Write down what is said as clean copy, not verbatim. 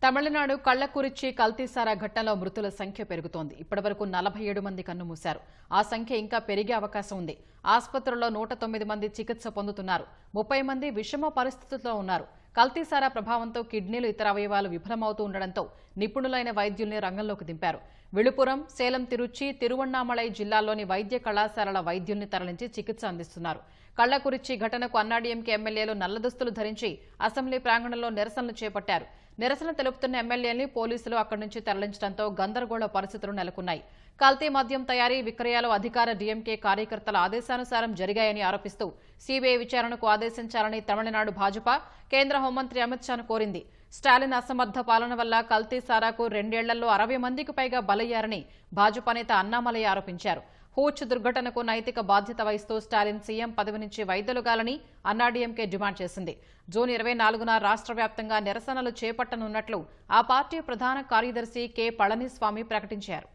తమిళనాడు కళ్లకురిచి కల్తీసారా ఘటనలో మృతుల సంఖ్య పెరుగుతోంది. ఇప్పటివరకు 47 మంది కన్నుమూశారు. ఆ సంఖ్య ఇంకా పెరిగే అవకాశం ఉంది. ఆసుపత్రుల్లో 109 మంది చికిత్స పొందుతున్నారు. 30 మంది విషమ పరిస్థితుల్లో ఉన్నారు. కల్తీసారా ప్రభావంతో కిడ్నీలు, ఇతర అవయవాలు విఫలమవుతూ ఉండడంతో నిపుణులైన వైద్యుల్ని రంగంలోకి దింపారు. విழுப்புరం, సేలం, తిరుచి, తిరువణ్ణామలై జిల్లాల్లోని వైద్య కళాశాలల వైద్యుల్ని తరలించి చికిత్స అందిస్తున్నారు. కళ్లకురిచి ఘటనకు అన్నాడీఎంకే ఎమ్మెల్యేలు నల్లదుస్తులు ధరించి అసెంబ్లీ ప్రాంగణంలో నిరసనలు చేపట్టారు. నిరసన తెలుపుతున్న ఎమ్మెల్యేల్ని పోలీసులు అక్కడి నుంచి తరలించడంతో గందరగోళ పరిస్థితులు నెలకొన్నాయి. కల్తీ మద్యం తయారీ, విక్రయాలు అధికార డీఎంకే కార్యకర్తల ఆదేశానుసారం జరిగాయని ఆరోపిస్తూ సీబీఐ విచారణకు ఆదేశించాలని తమిళనాడు భాజపా కేంద్ర హోంమంత్రి అమిత్ షాను కోరింది. స్టాలిన్ అసమర్థ పాలన వల్ల కల్తీ సారాకు 2 ఏళ్లలో 60 మందికి పైగా బలయ్యారని భాజపా నేత అన్నామలై ఆరోపించారు. హూచ్ దుర్ఘటనకు నైతిక బాధ్యత వహిస్తూ స్టాలిన్ సీఎం పదవి నుంచి వైదొలగాలని అన్నాడీఎంకే డిమాండ్ చేసింది. జూన్ 24న రాష్ట్ర వ్యాప్తంగా నిరసనలు చేపట్టనున్నట్లు ఆ పార్టీ ప్రధాన కార్యదర్శి కె పళనిస్వామి ప్రకటించారు.